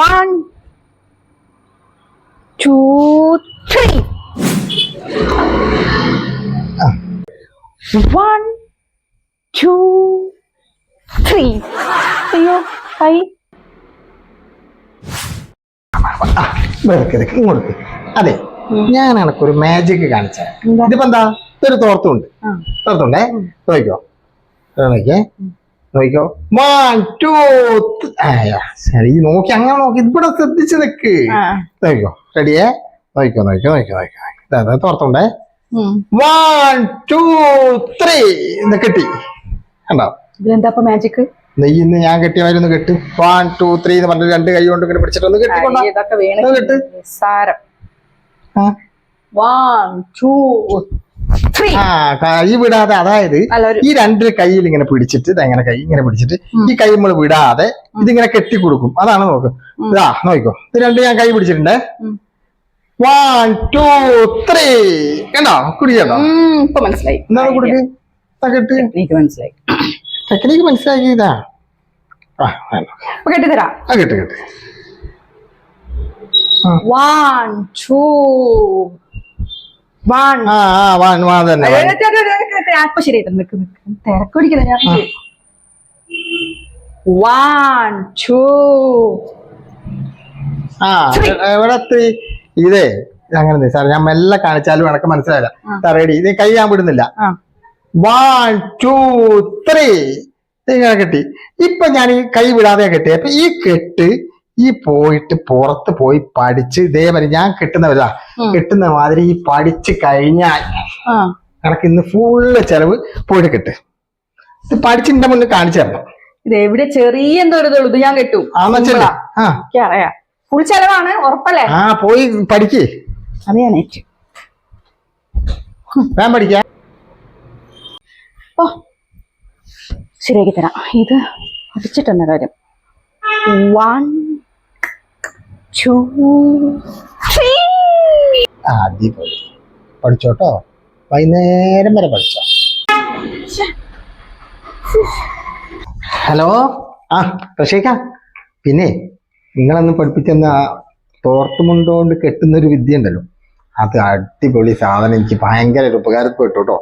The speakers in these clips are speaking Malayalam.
1, 2, 3. 1, 2, 3. അയ്യോ കൈ ഇങ്ങോട്ട്. അതെ, ഞാൻ എനക്കൊരു മാജിക് കാണിച്ച. ഇതിപ്പോ എന്താ, ഇതൊരു തോർത്തുണ്ട്. തോർത്തുണ്ടേ, നോക്കിക്കോ. നോക്കിയേ, നോക്കിക്കോ. 1, 2, ശരി, നോക്കി അങ്ങനെ നോക്കി ഇവിടെ ശ്രദ്ധിച്ച് നിക്ക്. നോക്കിക്കോ, റെഡിയേ? നോക്കിക്കോ നോക്കിക്കോ നോക്കിക്കോ നോക്കിക്കോ. തോർത്തുണ്ടേ. 1, 2, 3 എന്ന് കെട്ടി. കണ്ടോ? ഇതിലെന്താ മാജിക്? നെയ്യിന്ന് ഞാൻ കെട്ടിയവരൊന്ന് കെട്ട്. 1, 2, 3 എന്ന് പറഞ്ഞ 2 കൈ കൊണ്ട് ഇങ്ങനെ പിടിച്ചിട്ടൊന്ന് കെട്ടിക്കൊണ്ടോ. കൈ വിടാതെ, അതായത് ഈ 2 കൈയിൽ ഇങ്ങനെ പിടിച്ചിട്ട് ഇതെങ്ങനെ കൈ ഇങ്ങനെ പിടിച്ചിട്ട് ഈ കൈ നമ്മൾ വിടാതെ ഇതിങ്ങനെ കെട്ടി കൊടുക്കും. അതാണ് നോക്ക്. ഇതാ നോക്കിക്കോ, ഇത് 2 ഞാൻ കൈ പിടിച്ചിട്ടുണ്ടേ. 1, 2, 3 കണ്ടോ? കുടിക്കണ്ടോ? ഇപ്പൊ മനസ്സിലായി. എന്താണ് കൊടുക്ക്? കെട്ട്. മനസ്സിലായി. ടെക്നിക്ക് മനസ്സിലാക്കിയതാ. കെട്ടിത്തരാം. കെട്ട് കെട്ട്. 1, 2, 1. തന്നെ. അപ്പൊ ശരിയായിട്ട് നിക്ക് തിരക്കൊടിക്കുന്ന ഞാൻ. 1, 2. എവിടെ ഇതേ അങ്ങനെ സാർ, ഞാൻ മെല്ലെ കാണിച്ചാലും എനക്ക് മനസ്സിലായില്ല. റെഡി. ഇത് കൈ ഞാൻ വിടുന്നില്ല. 1, 2, 3 ഇങ്ങനെ കെട്ടി. ഇപ്പൊ ഞാൻ ഈ കൈ വിടാതെ കെട്ടി. അപ്പൊ ഈ കെട്ട് ഈ പോയിട്ട് പുറത്ത് പോയി പഠിച്ച് ഇതേമാതിരി ഞാൻ കെട്ടുന്ന മാതിരി ഈ പഠിച്ച് കഴിഞ്ഞാൽ കണക്ക് ഇന്ന് ഫുള്ള് ചെലവ് പോയിട്ട് കെട്ട്. ഇത് പഠിച്ചിന്റെ മുന്നിൽ കാണിച്ചു തരണം. ഇത് എവിടെ ചെറിയ എന്തോ ഇത് ഞാൻ കെട്ടും. അറിയാം. ഫുൾ ചെലവാണ്, ഉറപ്പല്ലേ? പോയി പഠിക്കേ. അത് ഞാൻ ഏറ്റു. ഞാൻ പഠിക്കാം. ശരിയാക്കി തരാം. ഇത് പഠിച്ചിട്ടെന്ന കാര്യം. 1, 2, 3. അടിപൊളി. പഠിച്ചോട്ടോ, വൈകുന്നേരം വരെ പഠിച്ചോ. ഹലോ, റഷീക്ക, പിന്നെ നിങ്ങളന്ന് പഠിപ്പിച്ചെന്ന തോർത്തുമുണ്ടോണ്ട് കെട്ടുന്നൊരു വിദ്യ ഉണ്ടല്ലോ, അത് അടിപൊളി സാധനം. എനിക്ക് ഭയങ്കര ഒരു ഉപകാരപ്പെട്ടു കേട്ടോ.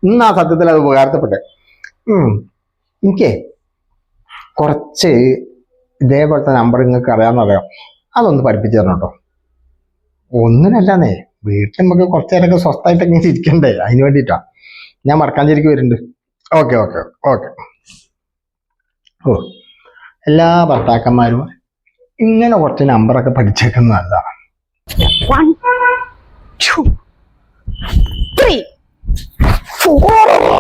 ഇന്നാ സത്യത്തിൽ അത് ഉപകാരപ്പെട്ടെ. എനിക്ക് കുറച്ച് ഇതേപോലത്തെ നമ്പർ നിങ്ങൾക്ക് അറിയാമെന്നറിയാം, അതൊന്ന് പഠിപ്പിച്ചു തരണം കേട്ടോ. ഒന്നിനല്ലാന്നേ, വീട്ടിൽ നമുക്ക് കുറച്ചു നേരമൊക്കെ സ്വസ്ഥമായിട്ട് ഇങ്ങനെ ഇരിക്കണ്ടേ, അതിന് വേണ്ടിയിട്ടാ. ഞാൻ മടക്കാഞ്ചേരിക്ക് വരുന്നുണ്ട്. Okay okay okay. എല്ലാ ഭർത്താക്കന്മാരും ഇങ്ങനെ കുറച്ച് നമ്പറൊക്കെ പഠിച്ചേക്കുന്നത് നല്ലതാണ്. 1, 2, 3, 4.